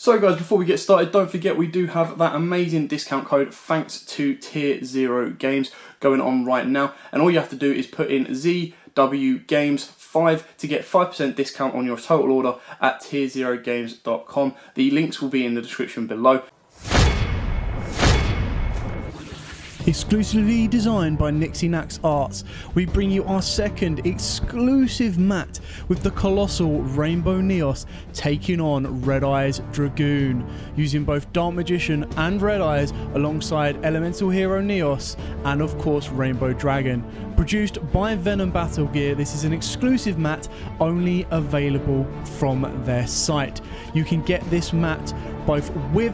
So guys, before we get started, don't forget we do have that amazing discount code thanks to Tier 0 Games going on right now. And all you have to do is put in ZW Games 5 to get 5% discount on your total order at tier0games.com. The links will be in the description below. Exclusively designed by Nixie Nax Arts, we bring you our second exclusive mat with the colossal Rainbow Neos taking on Red Eyes Dragoon, using both Dark Magician and Red Eyes alongside Elemental Hero Neos and of course Rainbow Dragon. Produced by Venom Battle Gear, this is an exclusive mat only available from their site. You can get this mat both with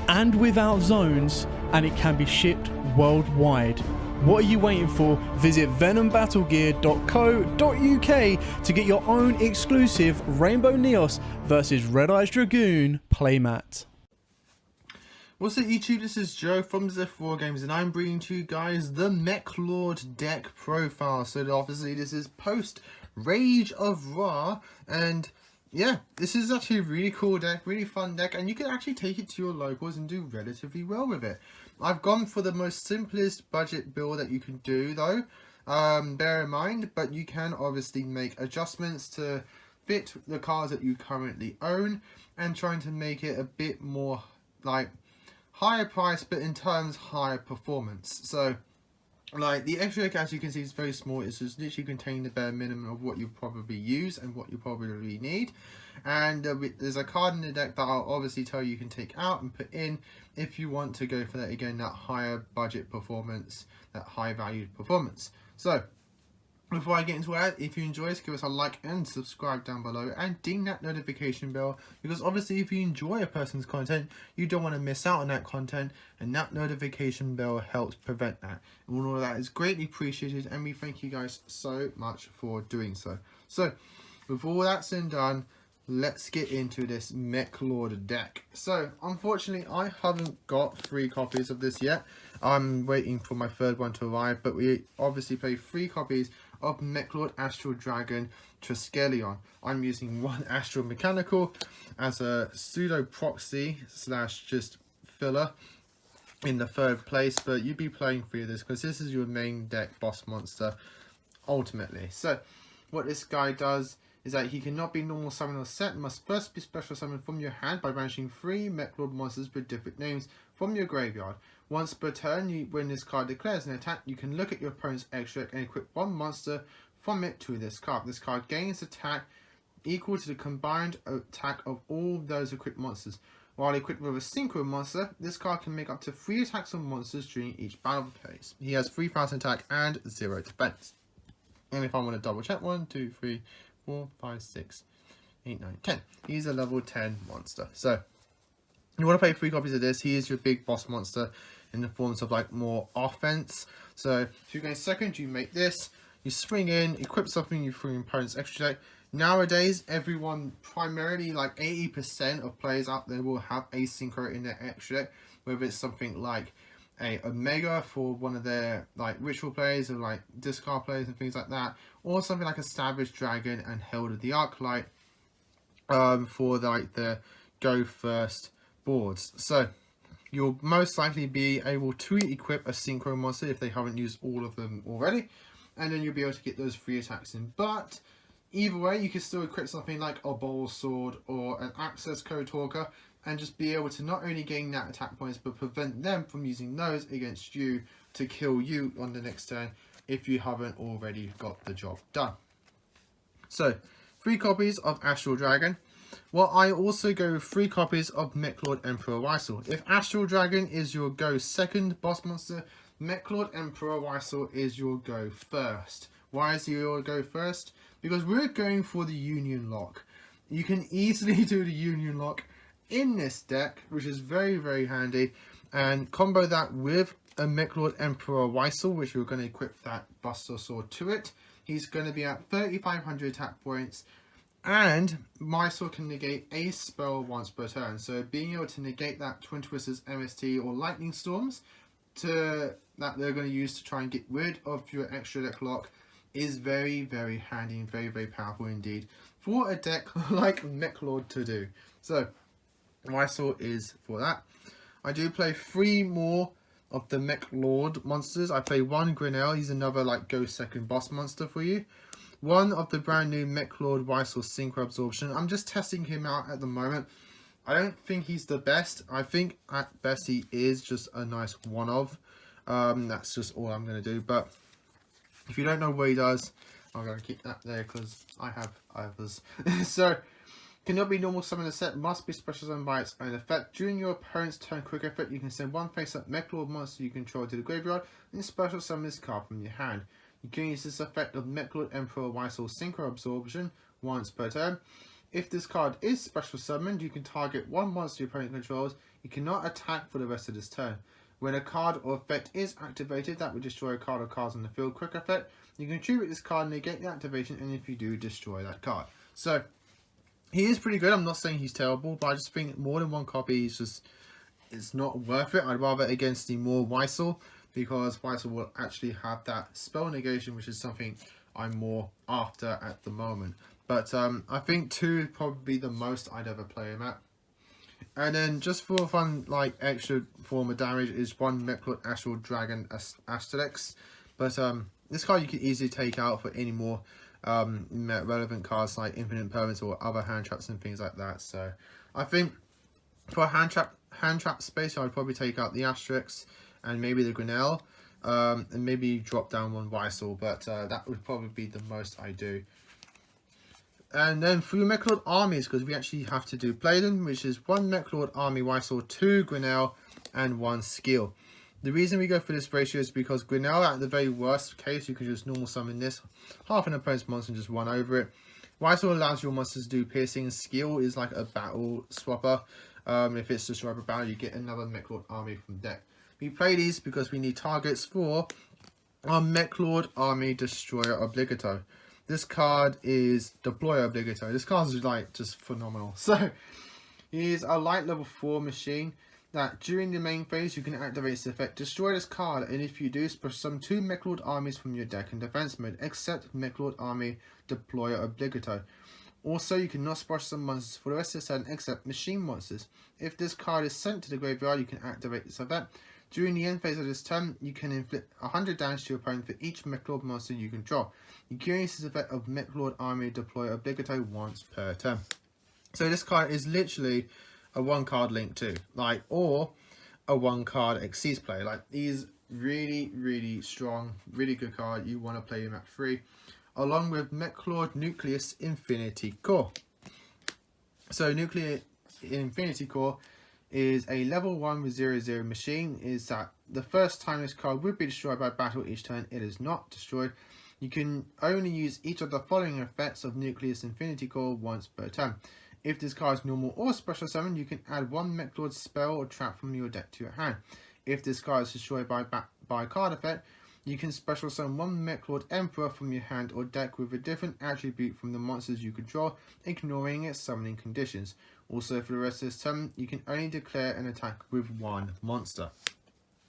and without zones, and it can be shipped worldwide. What are you waiting for? Visit venombattlegear.co.uk to get your own exclusive Rainbow Neos versus Red Eyes Dragoon playmat. What's up YouTube, this is Joe from Z4 Games and I'm bringing to you guys the Meklord deck profile. So obviously this is post Rage of Ra, and yeah, this is actually a really cool deck, really fun deck, and you can actually take it to your locals and do relatively well with it. I've gone for the most simplest budget build that you can do though, bear in mind, but you can obviously make adjustments to fit the cards that you currently own and trying to make it a bit more like higher price but in terms higher performance. So like the extra deck, as you can see, is very small. It's just literally containing the bare minimum of what you probably use and what you probably need. And there's a card in the deck that I'll obviously tell you can take out and put in if you want to go for that, again, that higher budget performance, that high valued performance. So before I get into that, if you enjoy this, give us a like and subscribe down below and ding that notification bell, because obviously if you enjoy a person's content, you don't want to miss out on that content, and that notification bell helps prevent that. And all of that is greatly appreciated, and we thank you guys so much for doing so. So with all that said and done, let's get into this Meklord deck. So unfortunately I haven't got 3 copies of this yet. I'm waiting for my third one to arrive, but we obviously play 3 copies of Meklord Astral Dragon Triskelion. I'm using 1 Astral Mechanical as a pseudo proxy slash just filler in the 3rd place, but you'd be playing 3 of this because this is your main deck boss monster ultimately. So what this guy does is that he cannot be normal summon or set, must first be special summoned from your hand by banishing 3 Meklord monsters with different names from your graveyard. Once per turn, when this card declares an attack, you can look at your opponent's extra deck and equip 1 monster from it to this card. This card gains attack equal to the combined attack of all those equipped monsters. While equipped with a synchro monster, this card can make up to 3 attacks on monsters during each battle phase. He has 3,000 attack and 0 defense. And if I want to double check, 1, 2, 3, 4, 5, 6, 8, 9, 10. He's a level 10 monster. So you want to play 3 copies of this. He is your big boss monster in the forms of like more offense. So if you go second, you make this, you swing in, equip something you throw your opponent's extra deck. Nowadays, everyone, primarily like 80% of players out there will have a synchro in their extra deck, whether it's something like a Omega for one of their like ritual players or like discard players and things like that, or something like a Savage Dragon and Herald of the Arclight for like the go first boards. So you'll most likely be able to equip a synchro monster if they haven't used all of them already, and then you'll be able to get those 3 attacks in. But either way, you can still equip something like a Bowl Sword or an Access Code Talker and just be able to not only gain that attack points but prevent them from using those against you to kill you on the next turn if you haven't already got the job done. So 3 copies of Astral Dragon. Well, I also go with 3 copies of Meklord Emperor Weissel. If Astral Dragon is your go second boss monster, Meklord Emperor Weissel is your go first. Why is he your go first? Because we're going for the Union Lock. You can easily do the Union Lock in this deck, which is very, very handy, and combo that with a Meklord Emperor Weissel, which we're going to equip that Buster Sword to it. He's going to be at 3,500 attack points, and Weissel can negate a spell once per turn. So being able to negate that Twin Twisters, MST, or Lightning Storms that they're going to use to try and get rid of your extra deck lock is very, very handy and very, very powerful indeed for a deck like Meklord to do. So Weissel is for that. I do play 3 more of the Meklord monsters. I play 1 Grinnell, he's another like go second boss monster for you. 1 of the brand new Meklord Weissel Synchro Absorption. I'm just testing him out at the moment. I don't think he's the best. I think at best he is just a nice one of. That's just all I'm going to do. But if you don't know what he does, I'm going to keep that there because I have others. So, cannot be normal summon a set, must be special summon by its own effect. During your opponent's turn quick effect, you can send 1 face-up Meklord monster you control to the graveyard and special summon this card from your hand. You can use this effect of Meklord Emperor Weissel Synchro Absorption once per turn. If this card is special summoned, you can target 1 monster your opponent controls. You cannot attack for the rest of this turn. When a card or effect is activated that will destroy a card or cards on the field quick effect, you can tribute this card, negate the activation, and if you do, destroy that card. So, he is pretty good. I'm not saying he's terrible, but I just think more than 1 copy is just, it's not worth it. I'd rather against the more Weissel, because Weissel will actually have that spell negation, which is something I'm more after at the moment. But I think 2 is probably the most I'd ever play him at. And then just for fun, like extra form of damage is 1 Meklord Astral Dragon Asterix. But this card you can easily take out for any more relevant cards like Infinite Permanents or other hand traps and things like that. So I think for hand trap space, I'd probably take out the Asterix and maybe the Grinnell. And maybe drop down 1 Weissel, but that would probably be the most I do. And then for your Meklord armies, because we actually have to do play them, which is 1 Meklord army Weissel, 2 Grinnell, and 1 skill. The reason we go for this ratio is because Grinnell, at the very worst case, you can just normal summon this, half an opponent's monster and just 1 over it. Weissel allows your monsters to do piercing. Skill is like a battle swapper. If it's destroyed by battle, you get another Meklord army from deck. We play these because we need targets for our Meklord army Destroyer Obligato. This card is Deployer Obligato. This card is like just phenomenal. So, he is a light level 4 machine that during the main phase you can activate this effect. Destroy this card, and if you do, summon 2 Meklord armies from your deck in defense mode, except Meklord army Deployer Obligato. Also, you cannot splash some monsters for the rest of the turn except machine monsters. If this card is sent to the graveyard, you can activate this effect. During the end phase of this turn, you can inflict 100 damage to your opponent for each Meklord monster you control. You can use this effect of Meklord Army Deploy Obligato once per turn. So this card is literally a 1 card Link 2, like, or a 1 card Exceeds play. Like, he's really, really strong, really good card. You want to play him at 3, along with Meklord Nucleus Infinity Core. So Nucleus Infinity Core is a level 1 with 0/0 machine. Is that the first time this card would be destroyed by battle each turn, it is not destroyed. You can only use each of the following effects of Nucleus Infinity Core once per turn. If this card is normal or special summon, you can add 1 Meklord spell or trap from your deck to your hand. If this card is destroyed by card effect, you can special summon 1 Meklord Emperor from your hand or deck with a different attribute from the monsters you control, ignoring its summoning conditions. Also, for the rest of this turn, you can only declare an attack with 1 monster.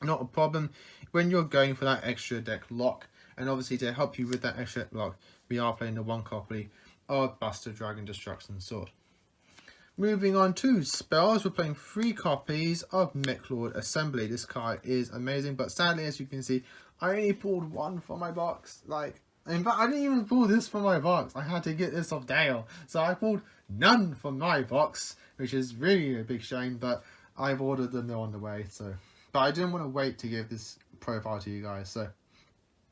Not a problem when you're going for that extra deck lock. And obviously, to help you with that extra deck lock, we are playing the 1 copy of Buster Dragon Destruction Sword. Moving on to spells, we're playing 3 copies of Meklord Assembly. This card is amazing, but sadly, as you can see, I only pulled 1 from my box. Like, in fact, I didn't even pull this from my box. I had to get this off Dale. So I pulled none from my box, which is really a big shame, but I've ordered them, they're on the way. So, but I didn't want to wait to give this profile to you guys. So,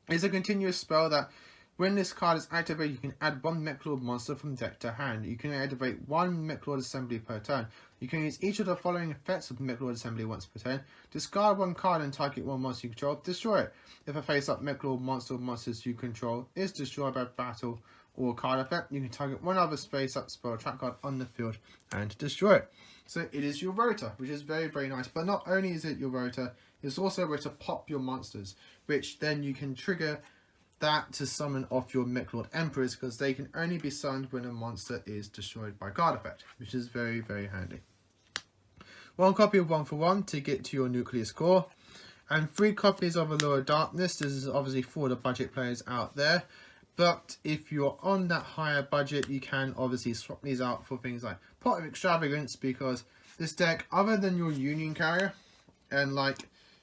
it's a continuous spell that when this card is activated, you can add 1 Meklord monster from deck to hand. You can activate 1 Meklord Assembly per turn. You can use each of the following effects of Meklord Assembly once per turn. Discard 1 card and target 1 monster you control. Destroy it. If a face-up Meklord monster or monsters you control is destroyed by battle or card effect, you can target 1 other face-up spell or trap card on the field and destroy it. So it is your rota, which is very, very nice. But not only is it your rota, it's also a way to pop your monsters, which then you can trigger that to summon off your Meklord Emperors, because they can only be summoned when a monster is destroyed by card effect, which is very, very handy. 1 copy of 1 for 1 to get to your Nucleus Core, and 3 copies of Allure of Darkness. This is obviously for the budget players out there, but if you're on that higher budget, you can obviously swap these out for things like Pot of Extravagance, because This deck, other than your Union Carrier and like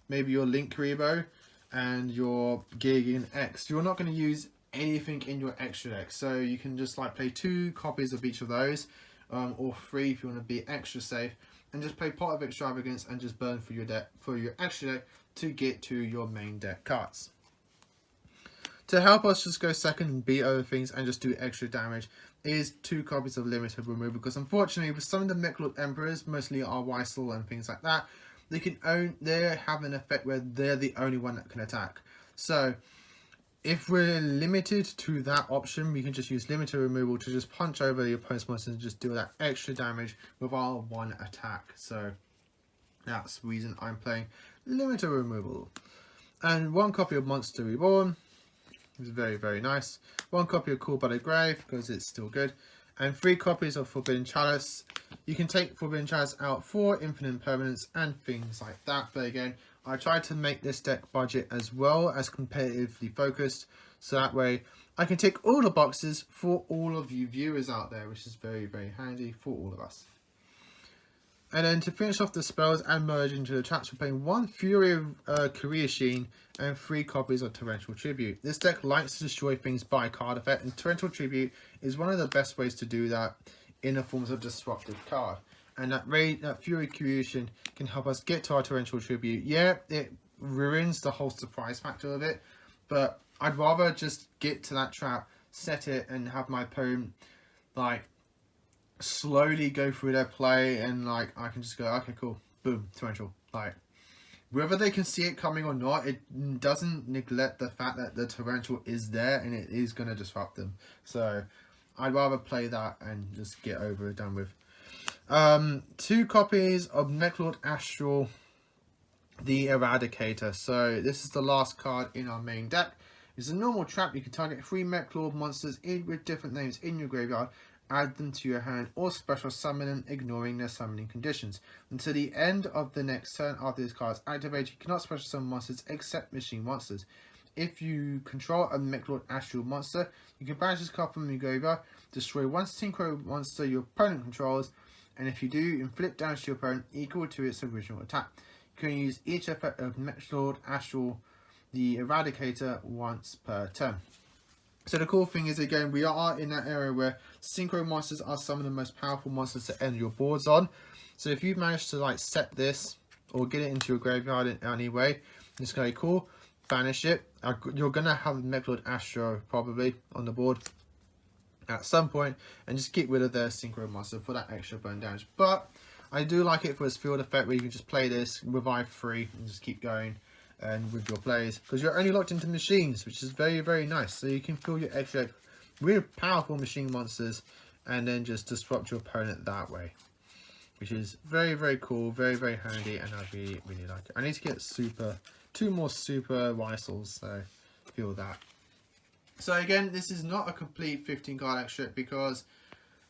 maybe your Link Rebo and your Gigan X, you're not going to use anything in your extra deck. So you can just like play 2 copies of each of those, or 3 if you want to be extra safe, and just play Pot of Extravagance and just burn for your deck, for your extra deck, to get to your main deck cards. To help us just go second and beat over things and just do extra damage is 2 copies of Limited Removal, because unfortunately with some of the Meklord Emperors, mostly our Weissel and things like that, they have an effect where they're the only one that can attack. So if we're limited to that option, we can just use Limited Removal to just punch over the opponent's monsters and just do that extra damage with our 1 attack. So that's the reason I'm playing Limited Removal. And 1 copy of Monster Reborn. It's very, very nice. 1 copy of Call by the Grave, because it's still good. And 3 copies of Forbidden Chalice. You can take Forbidden Chalice out for infinite permanence and things like that. But again, I tried to make this deck budget as well as competitively focused. So that way I can tick all the boxes for all of you viewers out there, which is very, very handy for all of us. And then to finish off the spells and merge into the traps, we're playing 1 Fury of Career Sheen and 3 copies of Torrential Tribute. This deck likes to destroy things by card effect, and Torrential Tribute is one of the best ways to do that in the forms of disruptive card. And that Fury Creation can help us get to our Torrential Tribute. Yeah, it ruins the whole surprise factor of it, but I'd rather just get to that trap, set it, and have my opponent like slowly go through their play, and like I can just go, okay, cool, boom, Torrential. Like whether they can see it coming or not, it doesn't neglect the fact that the Torrential is there and it is going to disrupt them. So I'd rather play that and just get over and done with. 2 copies of Meklord Astral, the Eradicator. So this is the last card in our main deck. It's a normal trap. You can target 3 Meklord monsters with different names in your graveyard, add them to your hand, or special summon them, ignoring their summoning conditions. Until the end of the next turn after this card is activated, you cannot special summon monsters except machine monsters. If you control a Meklord Astral monster, you can banish this card from your graveyard, destroy 1 synchro monster your opponent controls, and if you do, inflict damage to your opponent equal to its original attack. You can use each effect of Meklord Astral, the Eradicator, once per turn. So the cool thing is, again, we are in that area where synchro monsters are some of the most powerful monsters to end your boards on. So if you manage to like set this or get it into your graveyard in any way, it's going to be cool. Banish it. You're going to have Meklord Astro probably on the board at some point, and just get rid of their synchro monster for that extra burn damage. But I do like it for its field effect, where you can just play this, revive 3, and just keep going and with your plays, because you're only locked into machines, which is very, very nice. So you can fill your extra deck with powerful machine monsters and then just disrupt your opponent that way, which is very, very cool, very, very handy, and I really, really like it. I need to get 2 more super Weissels, so feel that. So again, this is not a complete 15 card extra, because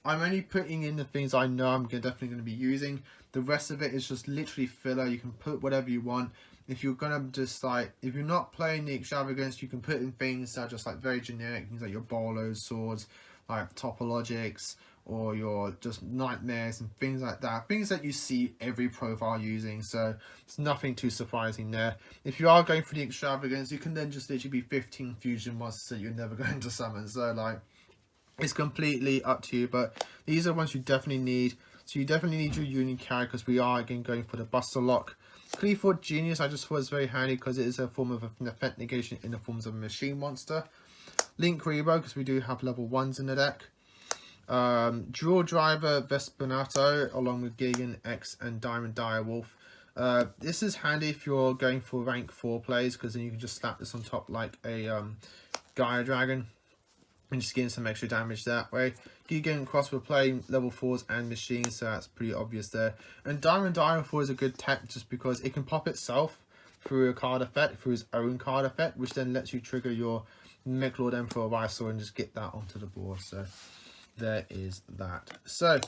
I'm only putting in the things I know I'm definitely going to be using. The rest of it is just literally filler. You can put whatever you want. If you're gonna just like, if you're not playing the extravagance, you can put in things that are just like very generic, things like your bolos, swords, like topologics, or your just nightmares and things like that. Things that you see every profile using, so it's nothing too surprising there. If you are going for the extravagance, you can then just literally be 15 fusion monsters that you're never going to summon. So like, it's completely up to you, but these are ones you definitely need. So you definitely need your Union Carrier, because we are again going for the Buster Lock. Meklord Genius, I just thought was very handy because it is a form of an effect negation in the forms of a machine monster. Link Rebo, because we do have level 1s in the deck. Draw Driver Vespernato, along with Gigan X and Diamond Direwolf. This is handy if you're going for rank 4 plays, because then you can just slap this on top like a Gaia Dragon and just getting some extra damage that way. Gigan Cross, we're playing level 4s and machines, so that's pretty obvious there. And Diamond Direwolf is a good tech just because it can pop itself through a card effect, through its own card effect, which then lets you trigger your Meklord Emperor Weissel and just get that onto the board. So there is that. So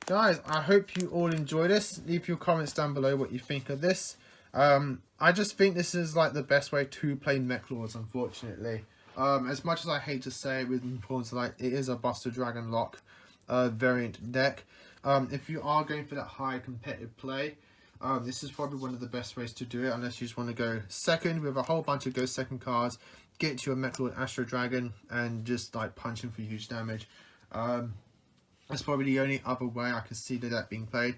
guys, I hope you all enjoy this. Leave your comments down below what you think of this. I just think this is like the best way to play Meklords, unfortunately. As much as I hate to say it with importance, like it is a Buster Dragon lock, variant deck. If you are going for that high competitive play, this is probably one of the best ways to do it, unless you just want to go second with a whole bunch of go second cards, get to your Meklord Astro Dragon and just like punch him for huge damage. That's probably the only other way I can see that being played.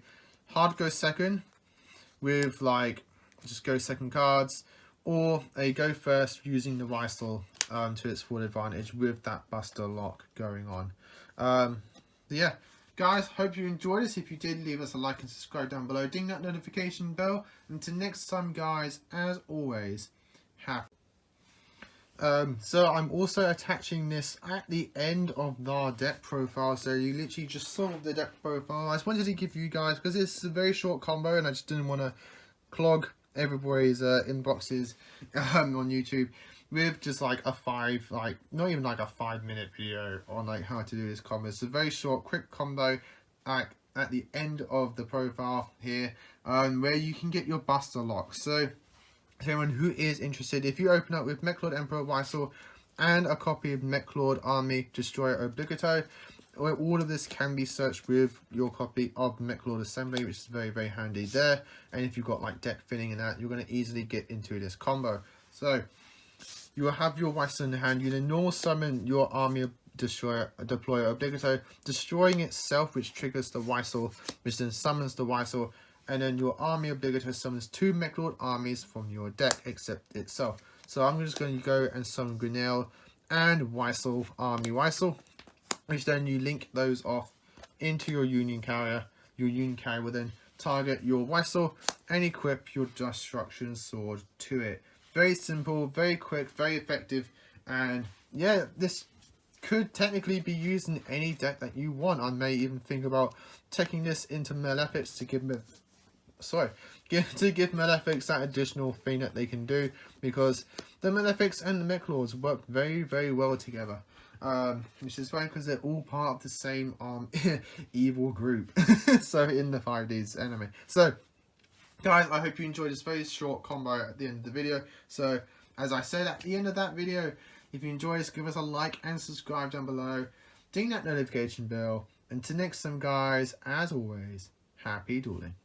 Hard go second with like just go second cards, or a go first using the Weisel to its full advantage with that Buster Lock going on. Yeah, guys, hope you enjoyed this. If you did, leave us a like and subscribe down below. Ding that notification bell. Until next time, guys, as always, happy. So I'm also attaching this at the end of our deck profile, so you literally just saw the deck profile. I just wanted to give you guys, because it's a very short combo and I just didn't want to clog everybody's inboxes on YouTube with just like a not even like a 5-minute video on like how to do this combo. It's a very short, quick combo at the end of the profile here, where you can get your Buster Lock. So to anyone who is interested, if you open up with Meklord Emperor Weisel and a copy of Meklord Army Destroyer Obligatory, all of this can be searched with your copy of Meklord Assembly, which is very, very handy there. And if you've got like deck filling and that, you're going to easily get into this combo. So you will have your Weisel in the hand. You then normal summon your Army Deployer Obligatory, destroying itself, which triggers the Weisel, which then summons the Weisel. And then your Army Obligatory summons 2 Meklord armies from your deck, except itself. So I'm just going to go and summon Grinnell and Weisel, Army Weisel, which then you link those off into your Union Carrier. Your Union Carrier will then target your Weisel and equip your Destruction Sword to it. Very simple, very quick, very effective, and yeah, this could technically be used in any deck that you want. I may even think about taking this into Malefics to give me... give Malefics that additional thing that they can do, because the Malefics and the Meklords work very, very well together, which is fine because they're all part of the same evil group. So in the 5Ds anime. So guys, I hope you enjoyed this very short combo at the end of the video. So as I said at the end of that video, if you enjoyed this, give us a like and subscribe down below. Ding that notification bell. Until next time, guys, as always, happy dueling.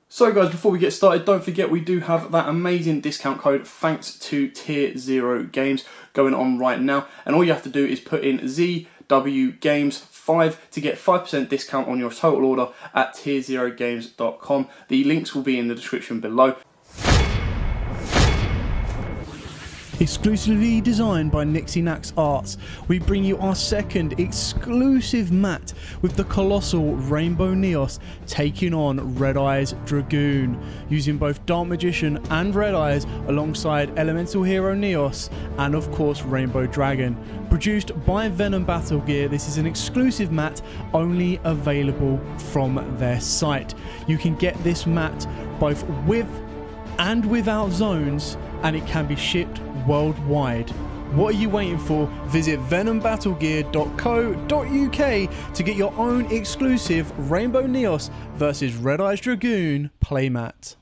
So guys, before we get started, don't forget we do have that amazing discount code thanks to Tier 0 Games going on right now. And all you have to do is put in ZW Games 5 to get 5% discount on your total order at tier0games.com. The links will be in the description below. Exclusively designed by Nixinax Arts, we bring you our second exclusive mat with the colossal Rainbow Neos taking on Red Eyes Dragoon, using both Dark Magician and Red Eyes alongside Elemental Hero Neos and of course Rainbow Dragon. Produced by Venom Battle Gear, this is an exclusive mat only available from their site. You can get this mat both with and without zones, and it can be shipped worldwide. What are you waiting for? Visit venombattlegear.co.uk to get your own exclusive Rainbow Neos versus Red Eyes Dragoon playmat.